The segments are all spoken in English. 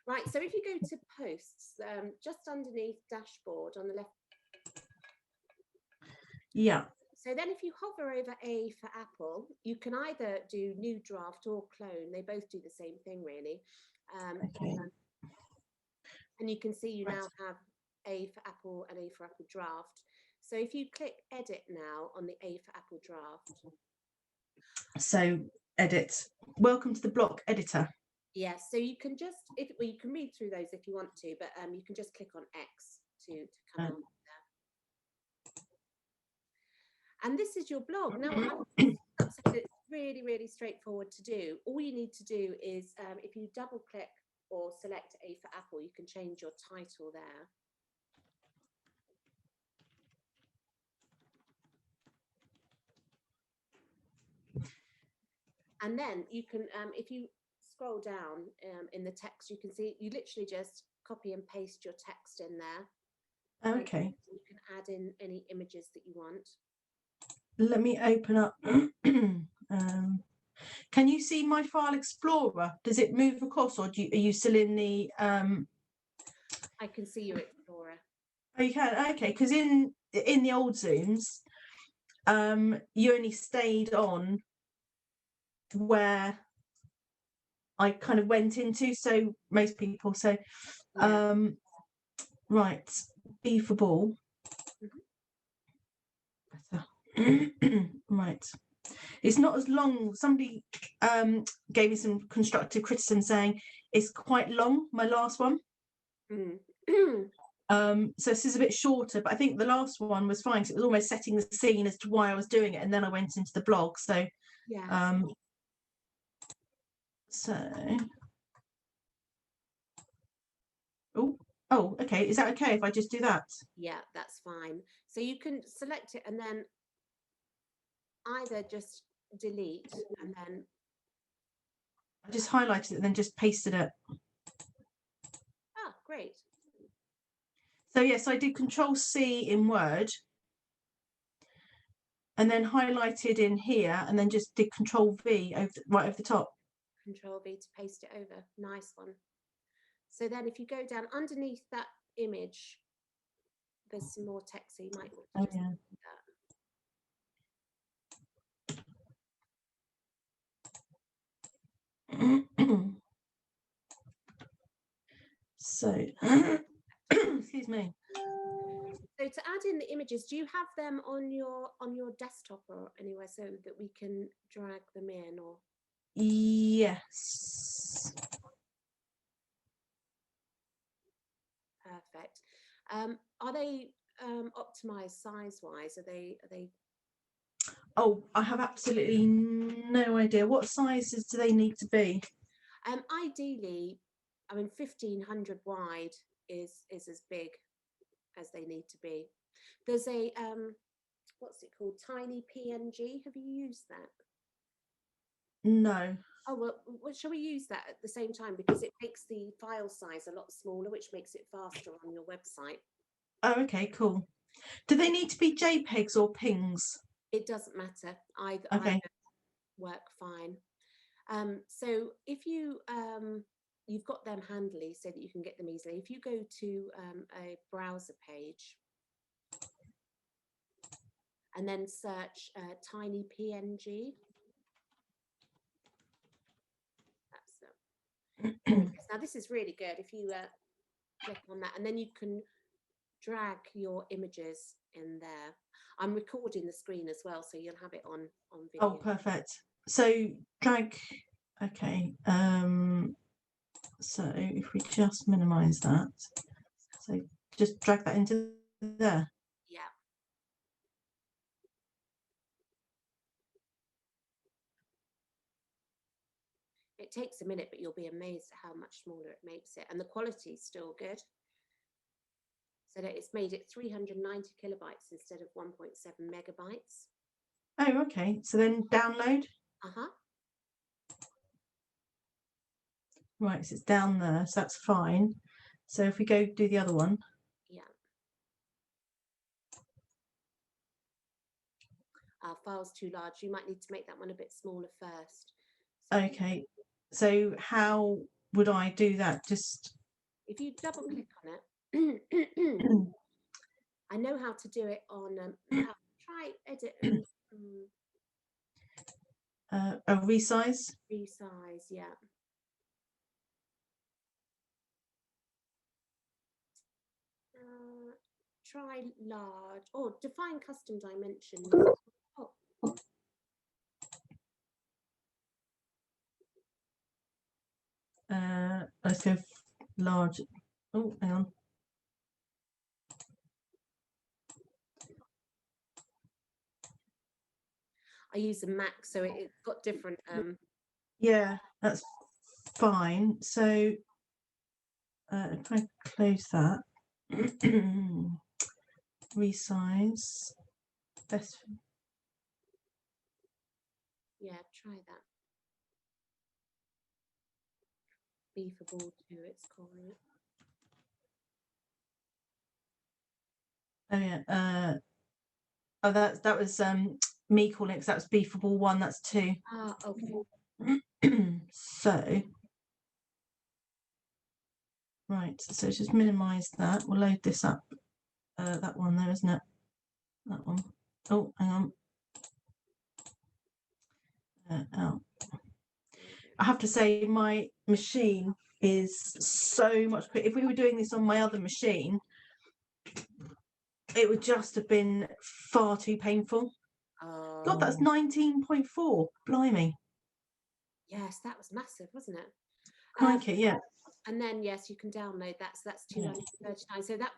Right, so if you go to posts, just underneath dashboard on the left. Yeah. So then if you hover over A for Apple, you can either do new draft or clone. They both do the same thing, really. Okay. And you can see you now have A for Apple and A for Apple draft. So if you click edit now on the A for Apple draft. So edit. Welcome to the block editor. Yes, so you can just, you can read through those if you want to, but you can just click on X to come on there. And this is your blog. Now, it's really, really straightforward to do. All you need to do is if you double click or select A for Apple, you can change your title there. And then you can, if you scroll down in the text, you can see you literally just copy and paste your text in there. Okay. You can add in any images that you want. Let me open up. Can you see my file explorer? Does it move across, or are you still in the? I can see your explorer. Oh, you can. Okay, because in the old Zooms, you only stayed on where I kind of went into. So most people. So, right. B for ball. Better. Right. It's not as long. Somebody gave me some constructive criticism saying it's quite long, my last one. So this is a bit shorter, but I think the last one was fine because it was almost setting the scene as to why I was doing it, and then I went into the blog. So yeah. Oh, okay. Is that okay if I just do that? Yeah, that's fine. So you can select it and then either just delete and then I just highlighted it and then just pasted it. Ah, great. So yes, I did Control-C in Word and then highlighted in here and then just did Control-V right over the top. Control-V to paste it over. Nice one. So then if you go down underneath that image, there's some more text, so you might want to just do that. So, excuse me. So to add in the images, do you have them on your desktop or anywhere so that we can drag them in? Or yes. Perfect. Are they optimized size-wise? Are they? Oh, I have absolutely no idea. What sizes do they need to be? Ideally, I mean, 1500 wide is as big as they need to be. There's a what's it called? Tiny PNG. Have you used that? No. Oh, well, shall we use that at the same time? Because it makes the file size a lot smaller, which makes it faster on your website. Oh, okay, cool. Do they need to be JPEGs or PNGs? It doesn't matter. Either work fine. So if you you've got them handily so that you can get them easily. If you go to a browser page and then search tiny PNG. Now this is really good. If you click on that, and then you can drag your images in there. I'm recording the screen as well, so you'll have it on video. Oh, perfect. So drag. Okay. So if we just minimize that, so just drag that into there. Yeah. It takes a minute, but you'll be amazed at how much smaller it makes it. And the quality is still good. So that it's made it 390 kilobytes instead of 1.7 megabytes. Oh, okay. So then download. Right, so it's down there, so that's fine. So if we go do the other one. Yeah. Our file's too large. You might need to make that one a bit smaller first. Okay. So how would I do that? Just If you double click on it, I know how to do it on. Try edit and a resize. resize. Yeah. Try large or define custom dimensions. Oh. Let's go large. Oh, hang on. I use a Mac, so it's got different. Yeah, that's fine. So if I close that, resize. Best. Yeah, try that. Beefable 2, it's calling it. Oh yeah. Oh, that was me calling it, 'cause that was Beefable 1. That's 2. Ah, okay. So right. So just minimize that. We'll load this up. That one there, isn't it? That one. Oh, hang on. Oh. I have to say my machine is so much quicker. If we were doing this on my other machine, it would just have been far too painful. God, that's 19.4. Blimey. Yes, that was massive, wasn't it? Crikey, yeah. And then yes, you can download that. So that's 239. So that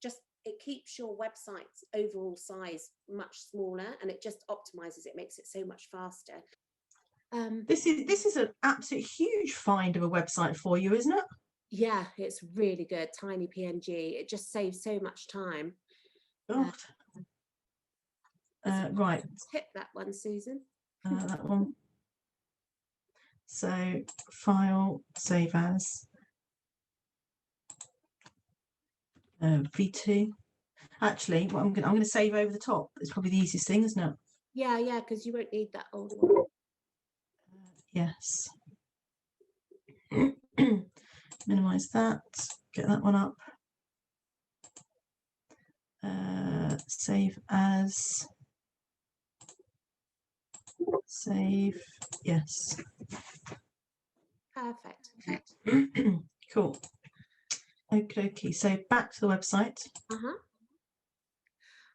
just it keeps your website's overall size much smaller, and it just optimizes it, makes it so much faster. This is an absolute huge find of a website for you, isn't it? Yeah, it's really good. Tiny PNG. It just saves so much time. God. Right. Hit that one, Susan. That one. So file, save as. V2. Actually, what I'm going to save over the top. It's probably the easiest thing, isn't it? Yeah, because you won't need that old one. Yes. Minimize that. Get that one up. Save as. Save. Yes. Perfect. Cool. Okay. So back to the website.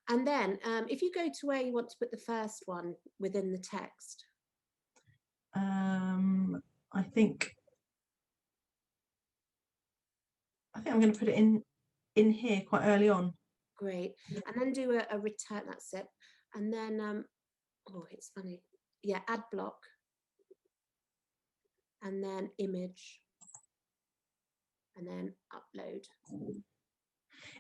And then if you go to where you want to put the first one within the text. I think I'm going to put it in here quite early on. Great. And then do a return. That's it. And then oh, it's funny. Yeah, add block. And then image. And then upload.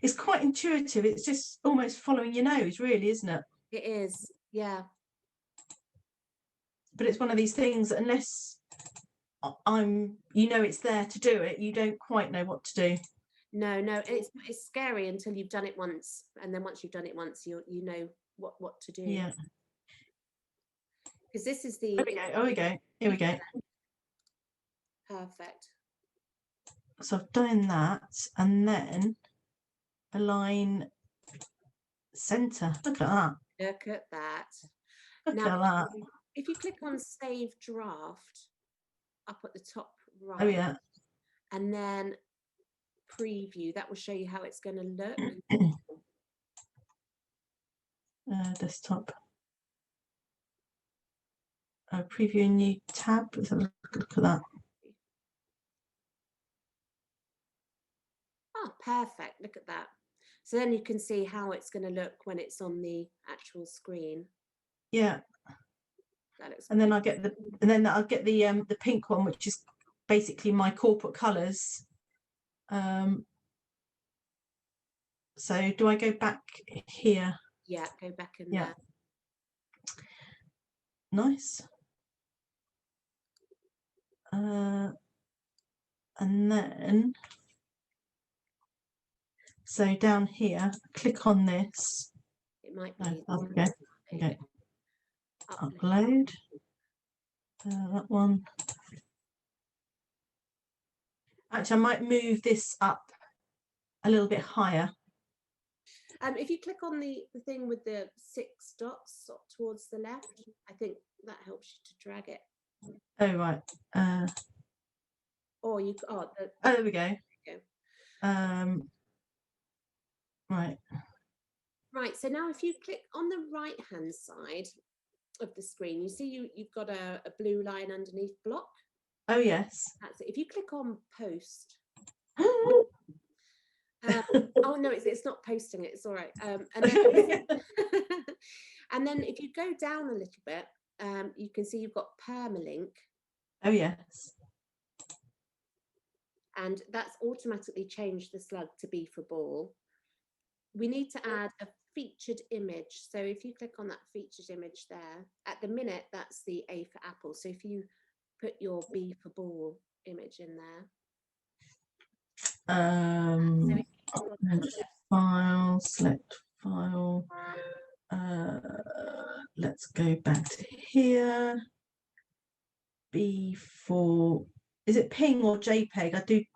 It's quite intuitive. It's just almost following your nose, really, isn't it? It is, yeah. But it's one of these things, unless it's there to do it, you don't quite know what to do. No, it's scary until you've done it once, and then once you've done it once, you know what to do. Yeah. Because this is the. Oh, we go. Here we go. Perfect. So I've done that, and then align center. Look at that. Look at that. Look at that. If you click on Save Draft up at the top right. Oh yeah. And then preview, that will show you how it's going to look. Desktop. Preview a new tab. Let's have a look at that. Oh, perfect. Look at that. So then you can see how it's going to look when it's on the actual screen. Yeah. That looks and then I'll get the pink one, which is basically my corporate colours. So do I go back here? Yeah, go back in there. Nice. And then, so down here, click on this. It might be. Okay. Upload. That one. Actually, I might move this up a little bit higher. If you click on the thing with the 6 dots towards the left, I think that helps you to drag it. Oh, right. Or you, There we go. go. Right. Right, so now if you click on the right hand side of the screen, you see you've got a blue line underneath block. Oh, yes. That's it. If you click on post. Oh no, it's not posting it. It's all right. And then, and then if you go down a little bit, you can see you've got permalink. Oh, yes. And that's automatically changed the slug to B for ball. We need to add a featured image. So if you click on that featured image there, at the minute, that's the A for apple. So if you put your B for ball image in there. Select file. Let's go back to here. B4, is it ping or JPEG?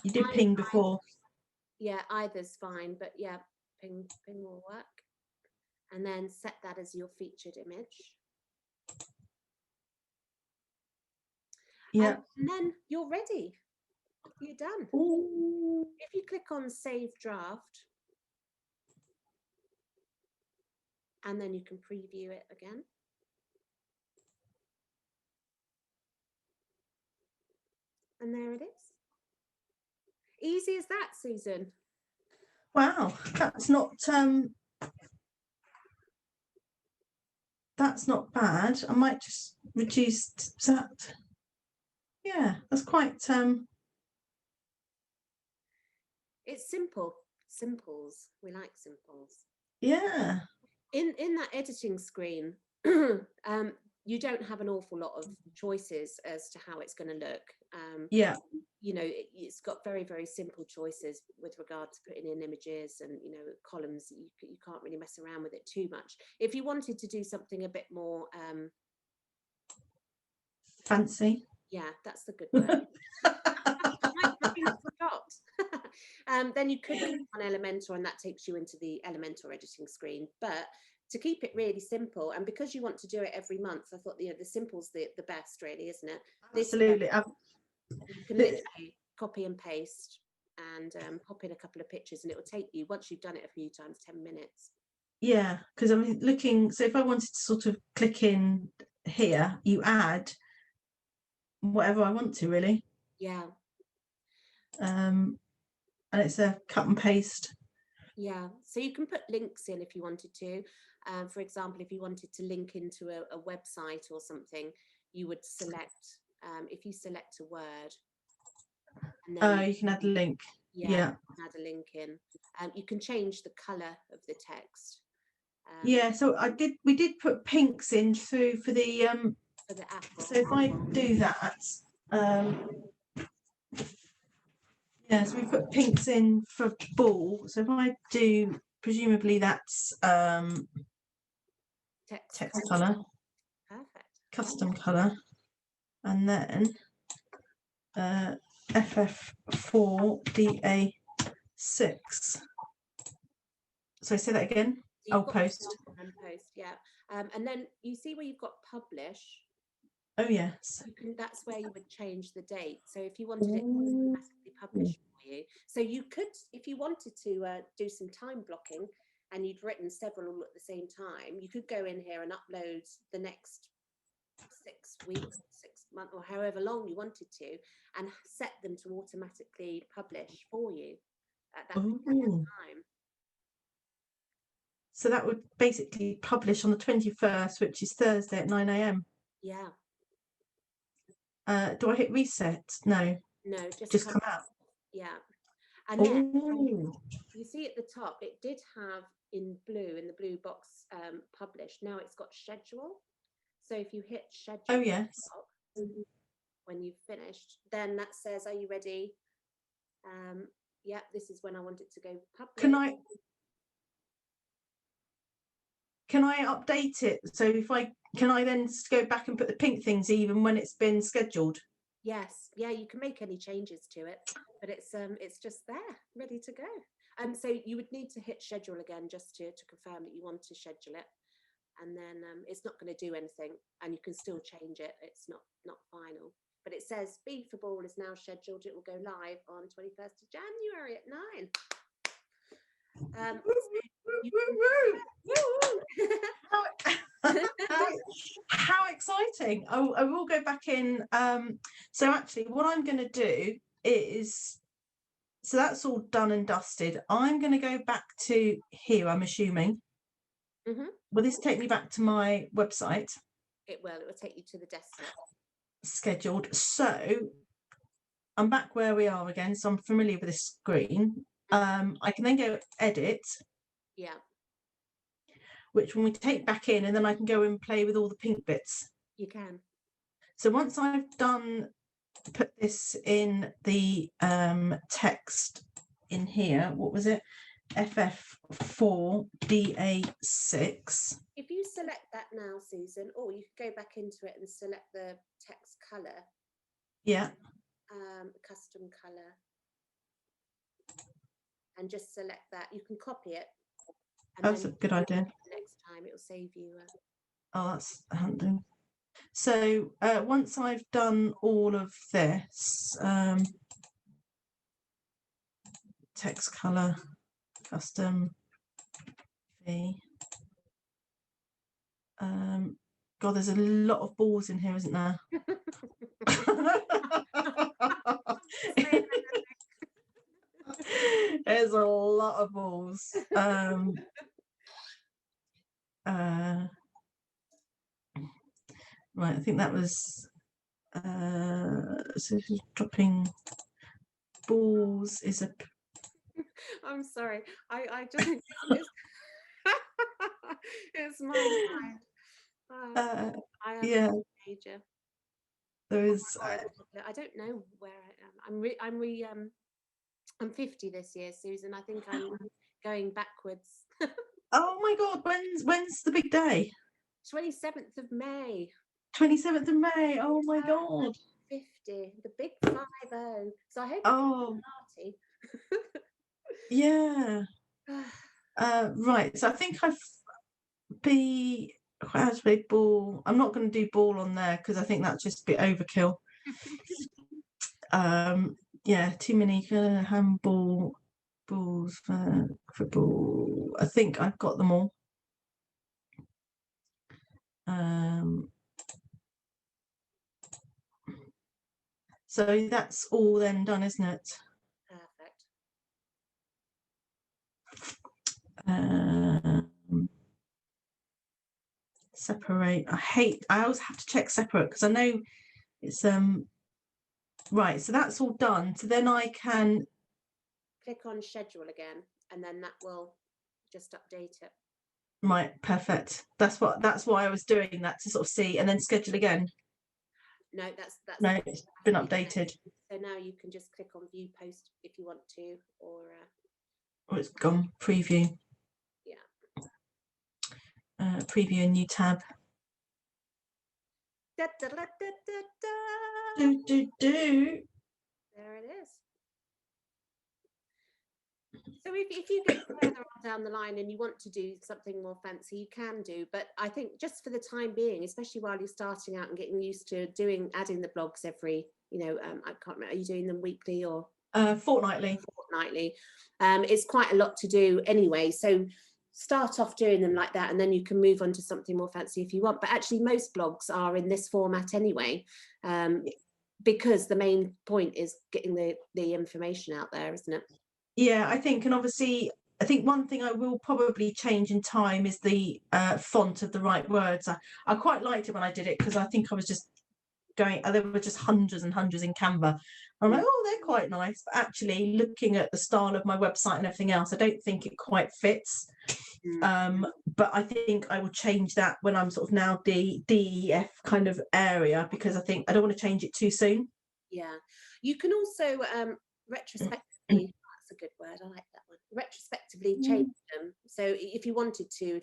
You did ping before. Yeah, either's fine, but yeah, ping will work. And then set that as your featured image. Yeah. And then you're ready. You're done. Ooh. If you click on Save Draft, and then you can preview it again. And there it is. Easy as that, Susan. Wow, that's not bad. I might just reduce that. Yeah, that's quite it's simple. Simples. We like simples. Yeah. In that editing screen, you don't have an awful lot of choices as to how it's going to look. Yeah. You know, it's got very, very simple choices with regard to putting in images and, you know, columns. You can't really mess around with it too much. If you wanted to do something a bit more fancy. Yeah, that's the good word. My brain forgot. Then you could click on Elementor and that takes you into the Elementor editing screen. But to keep it really simple, and because you want to do it every month, I thought, the simple's the best, really, isn't it? Absolutely. You can literally copy and paste and pop in a couple of pictures, and it will take you, once you've done it a few times, 10 minutes. Yeah, because I'm looking, so if I wanted to sort of click in here, you add whatever I want to, really. Yeah. And it's a cut and paste. Yeah, so you can put links in if you wanted to. For example, if you wanted to link into a website or something, you would select, if you select a word. And then you can add a link. Yeah. Add a link in. You can change the colour of the text. Yeah, so we did put pinks in through for the apple. So if I do that, yeah, so we put pinks in for ball. So if I do, presumably that's text colour. Perfect. Custom colour. And then FF4DA6. So say that again. So post. And post, yeah. And then you see where you've got publish. Oh yes. That's where you would change the date. So if you wanted it to automatically publish for you, so you could, if you wanted to do some time blocking, and you'd written several all at the same time, you could go in here and upload the next 6 weeks, 6 months, or however long you wanted to, and set them to automatically publish for you at that time. So that would basically publish on the 21st, which is Thursday at 9 AM. Yeah. Do I hit reset? No. No, just come out. Yeah. And then you see at the top, it did have in the blue box, publish. Now it's got schedule. So if you hit schedule, oh yes, when you've finished, then that says, are you ready? Yeah, this is when I want it to go public. Can I update it? So can I then go back and put the pink things even when it's been scheduled? Yes, yeah, you can make any changes to it, but it's just there, ready to go. So you would need to hit schedule again just to confirm that you want to schedule it, and then it's not going to do anything, and you can still change it. It's not final, but it says B for Ball is now scheduled. It will go live on 21st of January at 9. How exciting. I will go back in. So actually what I'm going to do is, so that's all done and dusted. I'm going to go back to here, I'm assuming. Will this take me back to my website? It will take you to the desktop. Scheduled. So I'm back where we are again, so I'm familiar with this screen. I can then go edit. Yeah. Which when we take back in, and then I can go and play with all the pink bits. You can. So once I've put this in the text in here, what was it? FF4DA6. If you select that now, Susan, or you could go back into it and select the text color. Yeah. Custom color. And just select that. You can copy it. That's a good idea. Next time it will save you. Oh, that's handy. So once I've done all of this, text color, custom fee. God, there's a lot of balls in here, isn't there? There's a lot of balls. Right, I think that was so dropping balls is a. I'm sorry, I just it's my mind. I am yeah. a teenager. There is. I don't know where I am. I'm 50 this year, Susan. I think I'm going backwards. Oh my God! When's the big day? 27th of May. 27th of May. Oh my God. 50, the big 50. So I hope party. Yeah. Right. So I think how to play ball. I'm not going to do ball on there because I think that's just a bit overkill. Yeah, too many handball, balls, football. I think I've got them all. So that's all then done, isn't it? Perfect. Separate. I always have to check separate because I know it's right. So that's all done. So then I can click on schedule again, and then that will just update it. Right, perfect. That's why I was doing that, to sort of see, and then schedule again. No, that's no, it's been updated. So now you can just click on view post if you want to, or it's gone preview. Yeah. Preview a new tab. Da, da, da, da, da, da. There it is. So if you get further on down the line and you want to do something more fancy, you can do. But I think just for the time being, especially while you're starting out and getting used to adding the blogs every, I can't remember, are you doing them weekly or? Fortnightly. Fortnightly. It's quite a lot to do anyway. So start off doing them like that, and then you can move on to something more fancy if you want. But actually most blogs are in this format anyway, because the main point is getting the information out there, isn't it? Yeah, I think, and obviously I think one thing I will probably change in time is the font of the right words. I quite liked it when I did it because I think I was just going, there were just hundreds and hundreds in Canva. I'm like, oh, they're quite nice. But actually looking at the style of my website and everything else, I don't think it quite fits. But I think I will change that when I'm sort of now DEF kind of area, because I think I don't want to change it too soon. Yeah, you can also retrospectively, that's a good word, I like that one, retrospectively change them. So if you wanted to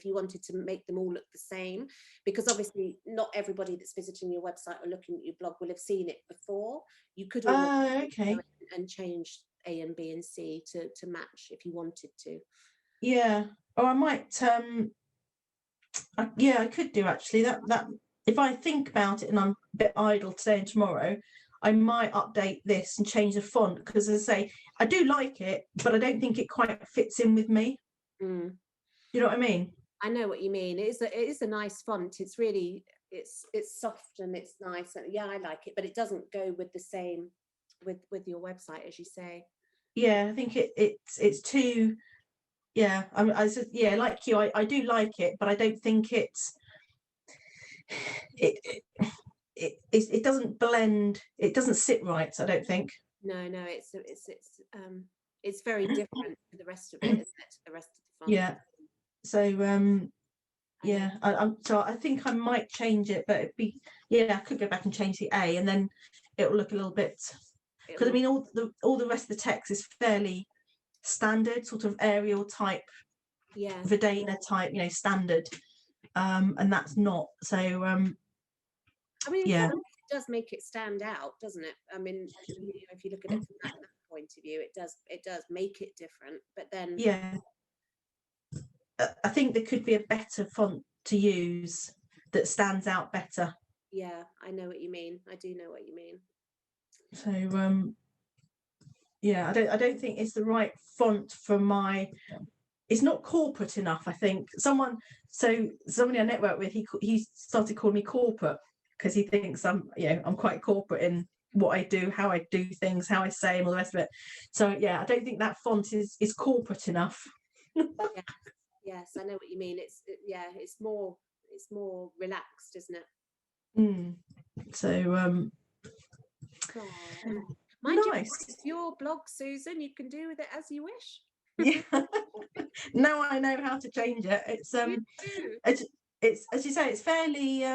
make them all look the same, because obviously not everybody that's visiting your website or looking at your blog will have seen it before, you could always Okay. go in and change A and B and C to match if you wanted to. Yeah. Or I might yeah, I could do actually that if I think about it and I'm a bit idle today and tomorrow, I might update this and change the font, because as I say, I do like it, but I don't think it quite fits in with me. Mm. You know what I mean? I know what you mean. It is a nice font. It's really, it's soft and it's nice. And yeah, I like it, but it doesn't go with the same with your website, as you say. Yeah, I think it's too. Yeah, I said, yeah, like you, I do like it, but I don't think it it doesn't blend. It doesn't sit right, I don't think. No, it's very different to the rest of it, isn't it? To the rest of the font. Yeah. So yeah, so I think I might change it, but it'd be, yeah, I could go back and change the A, and then it'll look a little bit, because I mean all the rest of the text is fairly standard, sort of Arial type, yeah, Verdana type, standard, and that's not. So I mean, in yeah, some ways it does make it stand out, doesn't it? I mean, if you look at it from that point of view, it does make it different. But then, yeah, I think there could be a better font to use that stands out better. yeah, I know what you mean. I do know what you mean. So yeah, I don't think it's the right font for my. It's not corporate enough. I think somebody I network with, he started calling me corporate, because he thinks I'm quite corporate in what I do, how I do things, how I say, and all the rest of it. So yeah, I don't think that font is corporate enough. Yes, I know what you mean. It's more relaxed, isn't it? Mm. So Oh, mind you, nice. it's your blog, Susan. You can do with it as you wish. Yeah. Now I know how to change it. You do. It's as you say, it's fairly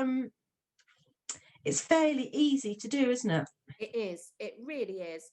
easy to do, isn't it? It is. It really is.